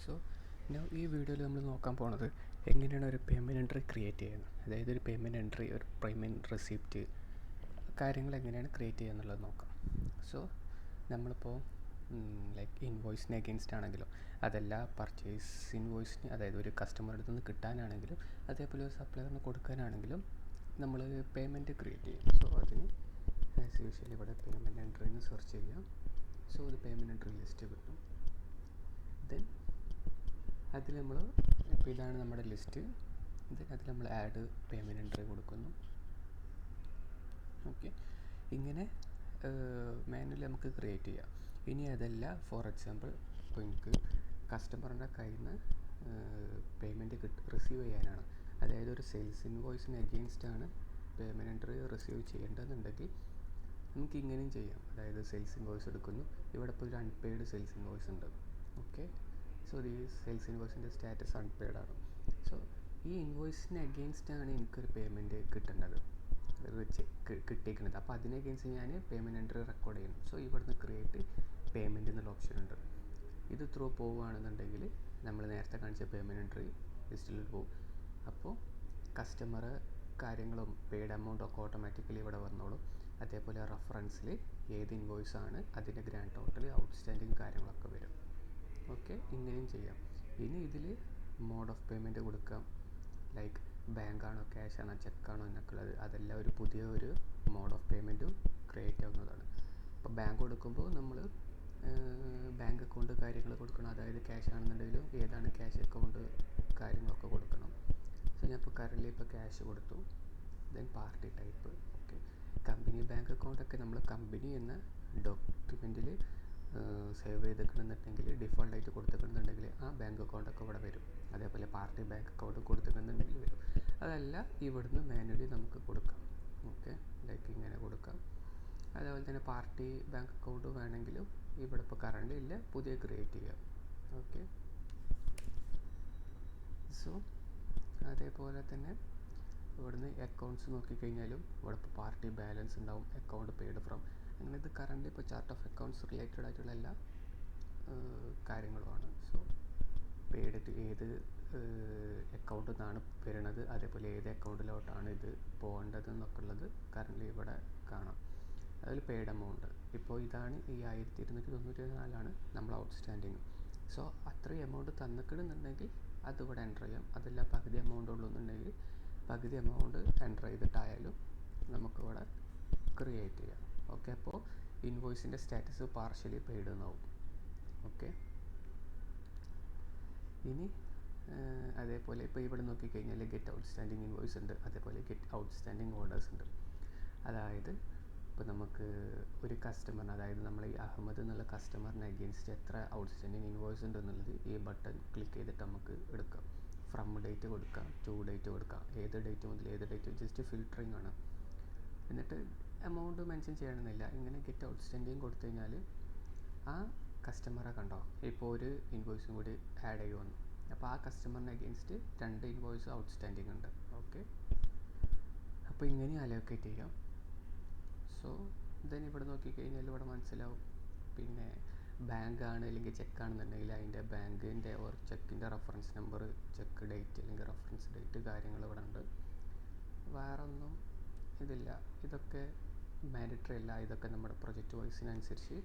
So ഈ വീഡിയോയിൽ നമ്മൾ നോക്കാൻ പോണത് എങ്ങനെയാണ് ഒരു പേയ്മെൻറ്റ് എൻട്രി ക്രിയേറ്റ് ചെയ്യുന്നത്. അതായത് ഒരു പേയ്മെൻറ്റ് എൻട്രി, ഒരു പേയ്മെൻറ്റ് റെസിപ്റ്റ്, കാര്യങ്ങൾ എങ്ങനെയാണ് ക്രിയേറ്റ് ചെയ്യുക എന്നുള്ളത് നോക്കാം. സോ നമ്മളിപ്പോൾ ലൈക്ക് ഇൻവോയ്സിന് അഗെയിൻസ്റ്റ് ആണെങ്കിലും, അതല്ല പർച്ചേസ് ഇൻവോയ്സിന്, അതായത് ഒരു കസ്റ്റമറുടെ അടുത്ത് നിന്ന് കിട്ടാനാണെങ്കിലും, അതേപോലെ ഒരു സപ്ലയറിന് കൊടുക്കാനാണെങ്കിലും നമ്മൾ പേയ്മെൻറ്റ് ക്രിയേറ്റ് ചെയ്യും. സോ അതിന് ആസ് യൂഷ്വൽ ഇവിടെ പേയ്മെൻറ്റ് എൻട്രി എന്ന് സെർച്ച് ചെയ്യാം. സോ ഇത് പേയ്മെൻറ്റ് എൻട്രി ലിസ്റ്റ് കിട്ടും. ദെൻ അതിൽ നമ്മൾ ഇപ്പോൾ ഇതാണ് നമ്മുടെ ലിസ്റ്റ്. ദെൻ അതിൽ നമ്മൾ ആഡ് പേയ്മെൻറ്റ് എൻട്രി കൊടുക്കുന്നു. ഓക്കെ, ഇങ്ങനെ മാനുവലി നമുക്ക് ക്രിയേറ്റ് ചെയ്യാം. ഇനി അതല്ല, ഫോർ എക്സാമ്പിൾ ഇപ്പോൾ എനിക്ക് കസ്റ്റമറിൻ്റെ കയ്യിൽ നിന്ന് പേയ്മെൻറ്റ് റിസീവ് ചെയ്യാനാണ്, അതായത് ഒരു സെയിൽസ് ഇൻവോയ്സിന് അഗെയിൻസ്റ്റ് ആണ് പേയ്മെൻറ്റ് എൻട്രി റിസീവ് ചെയ്യേണ്ടതെന്നുണ്ടെങ്കിൽ നമുക്ക് ഇങ്ങനെയും ചെയ്യാം. അതായത് സെയിൽസ് ഇൻവോയ്സ് എടുക്കുന്നു, ഇവിടെ ഇപ്പോൾ ഒരു അൺപെയ്ഡ് സെയിൽസ് ഇൻവോയ്സ് ഉണ്ട്. ഓക്കെ, സോ ഈ സെയിൽസ് ഇൻവോയ്സിൻ്റെ സ്റ്റാറ്റസ് അൺപെയ്ഡ് ആണ്. സോ ഈ ഇൻവോയ്സിന് അഗെയിൻസ്റ്റ് ആണ് എനിക്കൊരു പേയ്മെൻറ്റ് കിട്ടേണ്ടത്, കിട്ടിയിരിക്കുന്നത്. അപ്പോൾ അതിന് അഗെയിൻസ്റ്റ് ഞാൻ പേയ്മെൻറ്റ് എൻട്രി റെക്കോർഡ് ചെയ്യണം. സോ ഇവിടുന്ന് ക്രിയേറ്റ് പേയ്മെൻറ്റ് എന്നുള്ള ഓപ്ഷൻ ഉണ്ട്. ഇത് ത്രൂ പോവുകയാണെന്നുണ്ടെങ്കിൽ നമ്മൾ നേരത്തെ കാണിച്ച പേയ്മെൻറ്റ് എൻട്രി ലിസ്റ്റിൽ പോകും. അപ്പോൾ കസ്റ്റമർ കാര്യങ്ങളും പെയ്ഡ് എമൗണ്ടൊക്കെ ഓട്ടോമാറ്റിക്കലി ഇവിടെ വന്നോളും. അതേപോലെ റെഫറൻസിൽ ഏത് ഇൻവോയ്സ് ആണ് അതിൻ്റെ ഗ്രാൻഡ് ടോട്ടൽ, ഔട്ട്സ്റ്റാൻഡിങ് കാര്യങ്ങളൊക്കെ വരും. ഓക്കെ, ഇങ്ങനെയും ചെയ്യാം. ഇനി ഇതിൽ മോഡ് ഓഫ് പേയ്മെൻറ്റ് കൊടുക്കാം. ലൈക്ക് ബാങ്കാണോ, ക്യാഷാണോ, ചെക്കാണോ എന്നൊക്കെ ഉള്ളത്, അതെല്ലാം ഒരു പുതിയ ഒരു മോഡ് ഓഫ് പേയ്മെൻറ്റും ക്രിയേറ്റ് ആവുന്നതാണ്. ഇപ്പോൾ ബാങ്ക് കൊടുക്കുമ്പോൾ നമ്മൾ ബാങ്ക് അക്കൗണ്ട് കാര്യങ്ങൾ കൊടുക്കണം. അതായത് ക്യാഷ് ആണെന്നുണ്ടെങ്കിലും ഏതാണ് ക്യാഷ് അക്കൗണ്ട് കാര്യങ്ങളൊക്കെ കൊടുക്കണം. സോ ഞാൻ ഇപ്പോൾ കറൻറ്റ്ലി ഇപ്പോൾ ക്യാഷ് കൊടുത്തു. Then party type. Okay, company bank അക്കൗണ്ടൊക്കെ നമ്മൾ കമ്പനി എന്ന ഡോക്യുമെൻറ്റിൽ സേവ് ചെയ്തിട്ടുണ്ടെന്നുണ്ടെങ്കിൽ, ഡിഫോൾട്ടായിട്ട് കൊടുത്തിട്ടുണ്ടെന്നുണ്ടെങ്കിൽ ആ ബാങ്ക് അക്കൗണ്ടൊക്കെ ഇവിടെ വരും. അതേപോലെ പാർട്ടി ബാങ്ക് അക്കൗണ്ട് കൊടുത്തിട്ടുണ്ടെന്നുണ്ടെങ്കിൽ വരും. അതല്ല ഇവിടുന്ന് മാനുവലി നമുക്ക് കൊടുക്കാം. ഓക്കെ, ലൈക്ക് ഇങ്ങനെ കൊടുക്കാം. അതേപോലെ തന്നെ പാർട്ടി ബാങ്ക് അക്കൗണ്ട് വേണമെങ്കിലും ഇവിടെ ഇപ്പോൾ കറണ്ട് ഇല്ല, പുതിയ ക്രിയേറ്റ് ചെയ്യാം. ഓക്കെ, സോ അതേപോലെ തന്നെ ഇവിടുന്ന് അക്കൗണ്ട്സ് നോക്കിക്കഴിഞ്ഞാലും ഇവിടെ ഇപ്പോൾ പാർട്ടി ബാലൻസ് ഉണ്ടാവും, അക്കൗണ്ട് പെയ്ഡ് ഫ്രം, അങ്ങനെ ഇത് കറണ്ട് ഇപ്പോൾ ചാർട്ട് ഓഫ് അക്കൗണ്ട്സ് റിലേറ്റഡ് ആയിട്ടുള്ള എല്ലാ കാര്യങ്ങളുമാണ്. സോ പെയ്ഡ് ഏത് അക്കൗണ്ടിൽ നിന്നാണ് വരുന്നത്, അതേപോലെ ഏത് അക്കൗണ്ടിലോട്ടാണ് ഇത് പോകേണ്ടത് എന്നൊക്കെ ഉള്ളത് കറൻ്റ് ഇവിടെ കാണാം. അതിൽ പെയ്ഡ് എമൗണ്ട് ഇപ്പോൾ ഇതാണ്, ഈ 1294 നമ്മൾ ഔട്ട്സ്റ്റാൻഡിങ്. സോ അത്രയും എമൗണ്ട് തന്നിട്ടുണ്ടെന്നുണ്ടെങ്കിൽ അതിവിടെ എൻ്റർ ചെയ്യാം. അതല്ല പകുതി എമൗണ്ട് ഉള്ളൂന്നുണ്ടെങ്കിൽ പകുതി എമൗണ്ട് എൻ്റർ ചെയ്തിട്ടായാലും നമുക്കിവിടെ ക്രിയേറ്റ് ചെയ്യാം. ഓക്കെ, അപ്പോൾ ഇൻവോയ്സിൻ്റെ സ്റ്റാറ്റസ് പാർഷ്യലി പെയ്ഡ് എന്നാവും. ഓക്കെ, ഇനി അതേപോലെ ഇപ്പോൾ ഇവിടെ നോക്കിക്കഴിഞ്ഞാൽ ഗെറ്റ് ഔട്ട്സ്റ്റാൻഡിങ് ഇൻവോയ്സ് ഉണ്ട്, അതേപോലെ ഗെറ്റ് ഔട്ട്സ്റ്റാൻഡിങ് ഓർഡേഴ്സ് ഉണ്ട്. അതായത് ഇപ്പോൾ നമുക്ക് ഒരു കസ്റ്റമറിന്, അതായത് നമ്മൾ ഈ അഹമ്മദ് എന്നുള്ള കസ്റ്റമറിന് അഗെയിൻസ്റ്റ് എത്ര ഔട്ട്സ്റ്റാൻഡിങ് ഇൻവോയ്സ് ഉണ്ട് എന്നുള്ളത് ഈ ബട്ടൺ ക്ലിക്ക് ചെയ്തിട്ട് നമുക്ക് എടുക്കാം. ഫ്രം ഡേറ്റ് കൊടുക്കാം, ടു ഡേറ്റ് കൊടുക്കാം, ഏത് ഡേറ്റ് മുതൽ ഏത് ഡേറ്റ്, ജസ്റ്റ് ഫിൽറ്ററിങ് ആണ്. എന്നിട്ട് എമൗണ്ട് മെൻഷൻ ചെയ്യണമെന്നില്ല. ഇങ്ങനെ ഗെറ്റ് ഔട്ട്സ്റ്റാൻഡിങ് കൊടുത്തു കഴിഞ്ഞാൽ ആ കസ്റ്റമറെ കണ്ടോ, ഇപ്പോൾ ഒരു ഇൻവോയ്സും കൂടി ആഡ് ചെയ്ത് വന്നു. അപ്പോൾ ആ കസ്റ്റമറിന് അഗെയിൻസ്റ്റ് 2 ഇൻവോയ്സ് ഔട്ട്സ്റ്റാൻഡിങ് ഉണ്ട്. ഓക്കെ, അപ്പോൾ ഇങ്ങനെ അലോക്കേറ്റ് ചെയ്യാം. സോ ദെൻ ഇവിടെ നോക്കിക്കഴിഞ്ഞാൽ ഇവിടെ മനസ്സിലാവും. പിന്നെ ബാങ്കാണ് അല്ലെങ്കിൽ ചെക്കാണെന്നുണ്ടെങ്കിൽ അതിൻ്റെ ബാങ്കിൻ്റെ ഓർ ചെക്കിൻ്റെ റെഫറൻസ് നമ്പർ, ചെക്ക് ഡേറ്റ് അല്ലെങ്കിൽ റെഫറൻസ് ഡേറ്റ് കാര്യങ്ങൾ ഇവിടെ ഉണ്ട്. വേറെ ഒന്നും ഇതില്ല. ഇതൊക്കെ മാൻഡറ്ററി അല്ല, ഇതൊക്കെ നമ്മുടെ പ്രൊജക്റ്റ് വൈസിനനുസരിച്ച്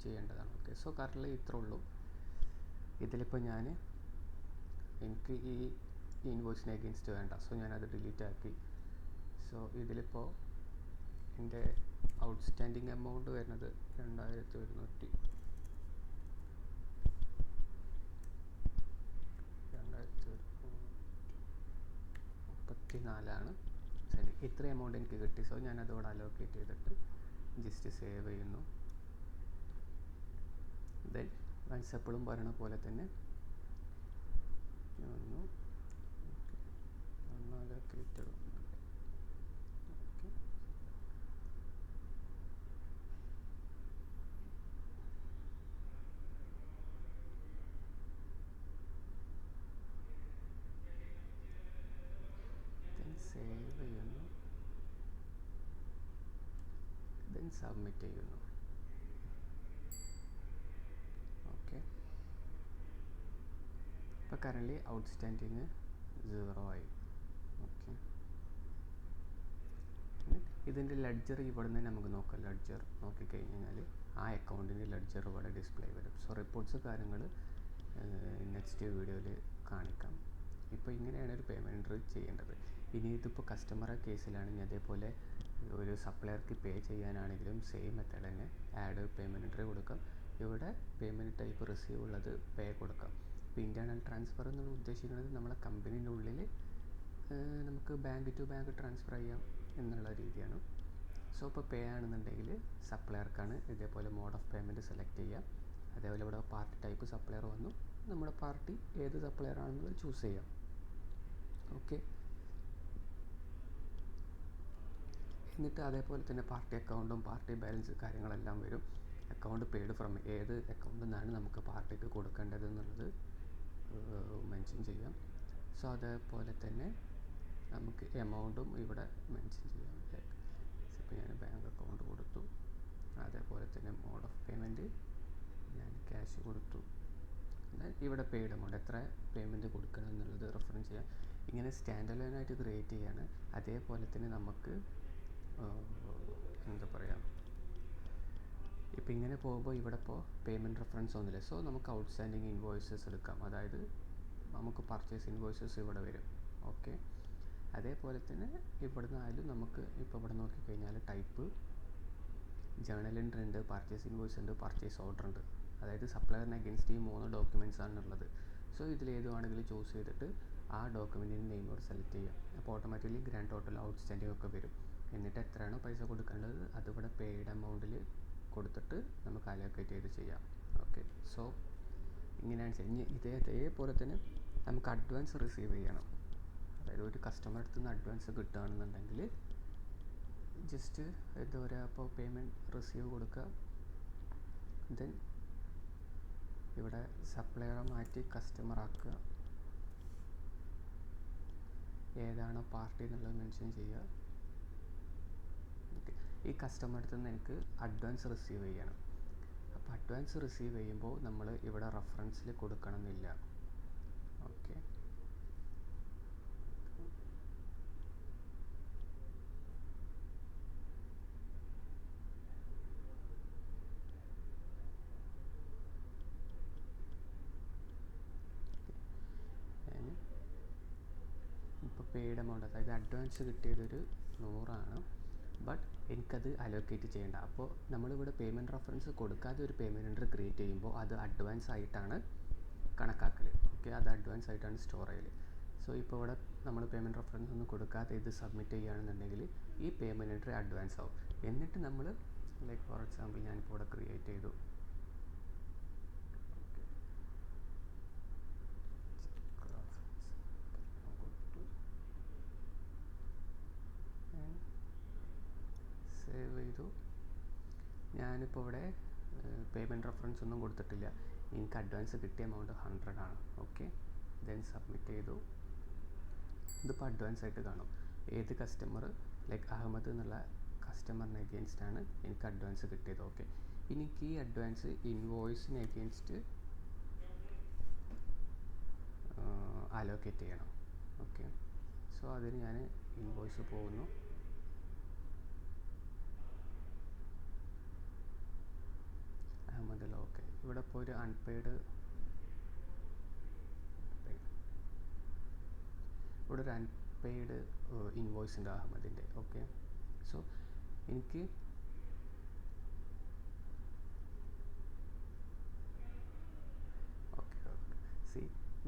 ചെയ്യേണ്ടതാണ്. ഓക്കെ, സോ കറൻറ്റ്ലി ഇത്രേ ഉള്ളൂ. ഇതിലിപ്പോൾ എനിക്ക് ഈ ഇൻവോയ്സിന് അഗെയിൻസ്റ്റ് വേണ്ട, സോ ഞാനത് ഡിലീറ്റ് ആക്കി. സോ ഇതിലിപ്പോൾ എൻ്റെ ഔട്ട്സ്റ്റാൻഡിങ് എമൗണ്ട് വരുന്നത് 2134 ശരി, ഇത്ര എമൗണ്ട് എനിക്ക് കിട്ടി. സോ ഞാനതോടെ അലോക്കേറ്റ് ചെയ്തിട്ട് ജസ്റ്റ് സേവ് ചെയ്യുന്നു. ദെൻ വൺസ് എപ്പോഴും പറയണ പോലെ തന്നെ അലോക്കേറ്റഡ്. ഓക്കെ, സേവ് ചെയ്യുന്നു. ദെൻ സബ്മിറ്റ് ചെയ്യുന്നു. ഓക്കെ, ഇപ്പോൾ കറൻറ്റ്ലി ഔട്ട്സ്റ്റാൻഡിങ് 0 ആയി. ഓക്കെ, ഇതിൻ്റെ ലെഡ്ജർ ഇവിടെ നിന്ന് നമുക്ക് നോക്കാം. ലെഡ്ജർ നോക്കിക്കഴിഞ്ഞാൽ ആ അക്കൗണ്ടിൻ്റെ ലെഡ്ജർ ഇവിടെ ഡിസ്പ്ലേ വരും. സോ റിപ്പോർട്ട്സ് കാര്യങ്ങൾ നെക്സ്റ്റ് വീഡിയോയിൽ കാണിക്കാം. ഇപ്പോൾ ഇങ്ങനെയാണ് ഒരു പേയ്മെൻറ്റ് ചെയ്യേണ്ടത്. ഇനി ഇതിപ്പോൾ കസ്റ്റമറെ കേസിലാണെങ്കിൽ അതേപോലെ ഒരു സപ്ലയർക്ക് പേ ചെയ്യാനാണെങ്കിലും സെയിം മെത്തേഡ് തന്നെ ആഡ് പേയ്മെൻറ്റ് എൻട്രി കൊടുക്കാം. ഇവിടെ പേയ്മെൻറ്റ് ടൈപ്പ് റിസീവ് ഉള്ളത് പേ കൊടുക്കാം. ഇപ്പോൾ ഇൻറ്റേർണൽ ട്രാൻസ്ഫർ എന്നാണ് ഉദ്ദേശിക്കുന്നത് നമ്മളെ കമ്പനീൻ്റെ ഉള്ളിൽ നമുക്ക് ബാങ്ക് ടു ബാങ്ക് ട്രാൻസ്ഫർ ചെയ്യാം എന്നുള്ള രീതിയാണ്. സോ ഇപ്പോൾ പേ ആണെന്നുണ്ടെങ്കിൽ സപ്ലയർക്കാണ് ഇതേപോലെ മോഡ് ഓഫ് പേയ്മെൻറ്റ് സെലക്ട് ചെയ്യുക. അതേപോലെ ഇവിടെ പാർട്ടി ടൈപ്പ് സപ്ലയർ വന്നു, നമ്മുടെ പാർട്ടി ഏത് സപ്ലയർ ആണെന്നുള്ളത് ചൂസ് ചെയ്യാം. ഓക്കെ, എന്നിട്ട് അതേപോലെ തന്നെ പാർട്ടി അക്കൗണ്ടും പാർട്ടി ബാലൻസ് കാര്യങ്ങളെല്ലാം വരും. അക്കൗണ്ട് പെയ്ഡ് ഫ്രം ഏത് അക്കൗണ്ടിൽ നിന്നാണ് നമുക്ക് പാർട്ടിക്ക് കൊടുക്കേണ്ടത് എന്നുള്ളത് മെൻഷൻ ചെയ്യാം. സോ അതേപോലെ തന്നെ നമുക്ക് എമൗണ്ടും ഇവിടെ മെൻഷൻ ചെയ്യാം. ഇപ്പോൾ ഞാൻ ബാങ്ക് അക്കൗണ്ട് കൊടുത്തു, അതേപോലെ തന്നെ മോഡ് ഓഫ് പേയ്മെൻറ്റ് ഞാൻ ക്യാഷ് കൊടുത്തു. ഇവിടെ പെയ്ഡ് എമൗണ്ട് എത്ര പേയ്മെൻറ്റ് കൊടുക്കണം എന്നുള്ളത് റെഫറൻസ് ചെയ്യാം. ഇങ്ങനെ സ്റ്റാൻഡ് അലോനായിട്ട് ക്രിയേറ്റ് ചെയ്യാണ്. അതേപോലെ തന്നെ നമുക്ക് എന്താ പറയുക, ഇപ്പോൾ ഇങ്ങനെ പോകുമ്പോൾ ഇവിടെ ഇപ്പോൾ പേയ്മെൻറ്റ് റെഫറൻസ് ഒന്നുമില്ല. സോ നമുക്ക് ഔട്ട്സ്റ്റാൻഡിങ് ഇൻവോയ്സസ് എടുക്കാം. അതായത് നമുക്ക് പർച്ചേസ് ഇൻവോയ്സസ് ഇവിടെ വരും. ഓക്കെ, അതേപോലെ തന്നെ ഇവിടെ നിന്നായാലും നമുക്ക് ഇപ്പോൾ ഇവിടെ നോക്കിക്കഴിഞ്ഞാൽ ടൈപ്പ് ജേണൽ എൻട്രി ഉണ്ട്, പർച്ചേസ് ഇൻവോയ്സ് ഉണ്ട്, പർച്ചേസ് ഓർഡർ ഉണ്ട്. അതായത് സപ്ലയറിന് അഗെൻസ്റ്റ് ഈ 3 ഡോക്യുമെൻറ്റ്സ് ആണുള്ളത്. സോ ഇതിലേതുവാണെങ്കിലും ചൂസ് ചെയ്തിട്ട് ആ ഡോക്യുമെൻറ്റിൻ്റെ നെയിം ഇവിടെ സെലക്ട് ചെയ്യാം. അപ്പോൾ ഓട്ടോമാറ്റിക്കലി ഗ്രാൻഡ് ടോട്ടൽ ഔട്ട്സ്റ്റാൻഡിങ് ഒക്കെ വരും. എന്നിട്ട് എത്രയാണോ പൈസ കൊടുക്കേണ്ടത് അതിവിടെ പെയ്ഡ് എമൗണ്ടിൽ കൊടുത്തിട്ട് നമുക്ക് അലോക്കേറ്റ് ചെയ്ത് ചെയ്യാം. ഓക്കെ, സോ ഇങ്ങനെയാണ് ചെയ്യുന്നത്. ഇതേപോലെ തന്നെ നമുക്ക് അഡ്വാൻസ് റിസീവ് ചെയ്യണം. അതായത് ഒരു കസ്റ്റമർ അടുത്ത് നിന്ന് അഡ്വാൻസ് കിട്ടുകയാണെന്നുണ്ടെങ്കിൽ ജസ്റ്റ് എന്താ പറയുക, അപ്പോൾ പേയ്മെൻറ്റ് റിസീവ് കൊടുക്കുക. ദെൻ ഇവിടെ സപ്ലയറെ മാറ്റി കസ്റ്റമർ ആക്കുക. ഏതാണോ പാർട്ടി എന്നുള്ളത് മെൻഷൻ ചെയ്യുക. ഈ കസ്റ്റമർ അടുത്ത് നിന്ന് എനിക്ക് അഡ്വാൻസ് റിസീവ് ചെയ്യണം. അപ്പോൾ അഡ്വാൻസ് റിസീവ് ചെയ്യുമ്പോൾ നമ്മൾ ഇവിടെ റെഫറൻസിൽ കൊടുക്കണമെന്നില്ല. ഓക്കെ, ഇപ്പോൾ പെയ്ഡ് എമൗണ്ട് അതായത് അഡ്വാൻസ് കിട്ടിയതൊരു 100 ബട്ട് എനിക്കത് അലോക്കേറ്റ് ചെയ്യേണ്ട. അപ്പോൾ നമ്മളിവിടെ പേയ്മെൻറ്റ് റെഫറൻസ് കൊടുക്കാതെ ഒരു പേയ്മെൻറ്റ് എൻട്രി ക്രിയേറ്റ് ചെയ്യുമ്പോൾ അത് അഡ്വാൻസ് ആയിട്ടാണ് കണക്കാക്കൽ. ഓക്കെ, അത് അഡ്വാൻസ് ആയിട്ടാണ് സ്റ്റോർ ചെയ്യൽ. സോ ഇപ്പോൾ ഇവിടെ നമ്മൾ പേയ്മെൻറ്റ് റെഫറൻസ് ഒന്നും കൊടുക്കാതെ ഇത് സബ്മിറ്റ് ചെയ്യുകയാണെന്നുണ്ടെങ്കിൽ ഈ പേയ്മെൻറ്റ് എൻട്രി അഡ്വാൻസ് ആവും. എന്നിട്ട് നമ്മൾ ലൈക്ക് ഫോർ എക്സാമ്പിൾ ഞാനിപ്പോൾ ഇവിടെ ക്രിയേറ്റ് ചെയ്തു. സേവ് ചെയ്തു. ഞാനിപ്പോൾ ഇവിടെ പേയ്മെൻറ്റ് റെഫറൻസ് ഒന്നും കൊടുത്തിട്ടില്ല. എനിക്ക് അഡ്വാൻസ് കിട്ടിയ എമൗണ്ട് 100 ആണ്. ഓക്കെ, ദെൻ സബ്മിറ്റ് ചെയ്തു. ഇതിപ്പോൾ അഡ്വാൻസ് ആയിട്ട് കാണും. ഏത് കസ്റ്റമർ ലൈക്ക് അഹമ്മദ് എന്നുള്ള കസ്റ്റമറിന് എഗെയിൻസ്റ്റ് ആണ് എനിക്ക് അഡ്വാൻസ് കിട്ടിയത്. ഓക്കെ, എനിക്ക് ഈ അഡ്വാൻസ് ഇൻവോയ്സിന് എഗെയിൻസ്റ്റ് അലോക്കേറ്റ് ചെയ്യണം. ഓക്കെ, സോ അതിന് ഞാൻ ഇൻവോയ്സ് പോകുന്നു. അഹമ്മദിൽ ഓക്കെ, ഇവിടെ ഇപ്പോൾ ഒരു അൺപെയ്ഡ് ഇവിടെ ഒരു അൺപെയ്ഡ് ഇൻവോയ്സ് ഉണ്ട് അഹമ്മദിൻ്റെ. ഓക്കെ, സോ എനിക്ക്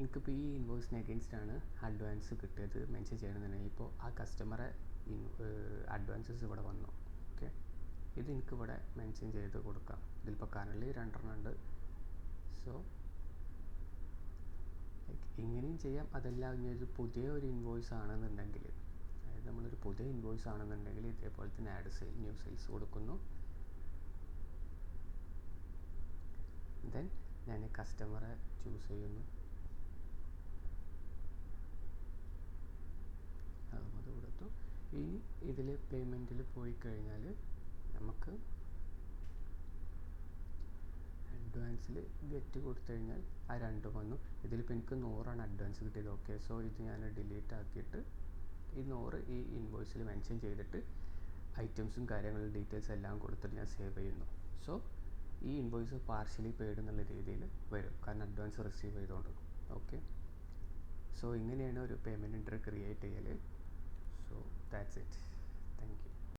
എനിക്കിപ്പോൾ ഈ ഇൻവോയ്സിന് എഗെയിൻസ്റ്റ് ആണ് അഡ്വാൻസ് കിട്ടിയത് മെൻഷൻ ചെയ്യണമെന്നുണ്ടെങ്കിൽ ഇപ്പോൾ ആ കസ്റ്റമറെ അഡ്വാൻസസ് ഇവിടെ വന്നു. ഓക്കെ, ഇത് എനിക്കിവിടെ മെൻഷൻ ചെയ്ത് കൊടുക്കാം. ഇതിലിപ്പോൾ കറൻറ്റ്ലി 2 ഉണ്ട്. സോ ഇങ്ങനെയും ചെയ്യാം. അതല്ല ഇനി ഒരു പുതിയ ഒരു ഇൻവോയ്സ് ആണെന്നുണ്ടെങ്കിൽ, അതായത് നമ്മളൊരു പുതിയ ഇൻവോയ്സ് ആണെന്നുണ്ടെങ്കിൽ ഇതേപോലെ തന്നെ ആഡ് ന്യൂ സെയിൽസ് കൊടുക്കുന്നു. ദെൻ ഞാൻ കസ്റ്റമറെ ചൂസ് ചെയ്യുന്നു. അത് കൊടുത്തു. ഇനി ഇതിൽ പേയ്മെൻറ്റിൽ പോയി കഴിഞ്ഞാൽ നമുക്ക് അഡ്വാൻസിൽ ഗെറ്റ് കൊടുത്തു കഴിഞ്ഞാൽ ആ രണ്ടും വന്നു. ഇതിലിപ്പോൾ എനിക്ക് 100 അഡ്വാൻസ് കിട്ടിയത്. ഓക്കെ, സോ ഇത് ഞാൻ ഡിലീറ്റ് ആക്കിയിട്ട് ഈ 100 ഈ ഇൻവോയ്സിൽ മെൻഷൻ ചെയ്തിട്ട് ഐറ്റംസും കാര്യങ്ങളും ഡീറ്റെയിൽസ് എല്ലാം കൊടുത്തിട്ട് ഞാൻ സേവ് ചെയ്യുന്നു. സോ ഈ ഇൻവോയ്സ് പാർഷ്യലി പെയ്ഡ് എന്നുള്ള രീതിയിൽ വരും, കാരണം അഡ്വാൻസ് റിസീവ് ചെയ്തുകൊണ്ട്. ഓക്കെ, സോ ഇങ്ങനെയാണ് ഒരു പേയ്മെൻറ്റ് എൻട്രി ക്രിയേറ്റ് ചെയ്യൽ. So that's it. Thank you.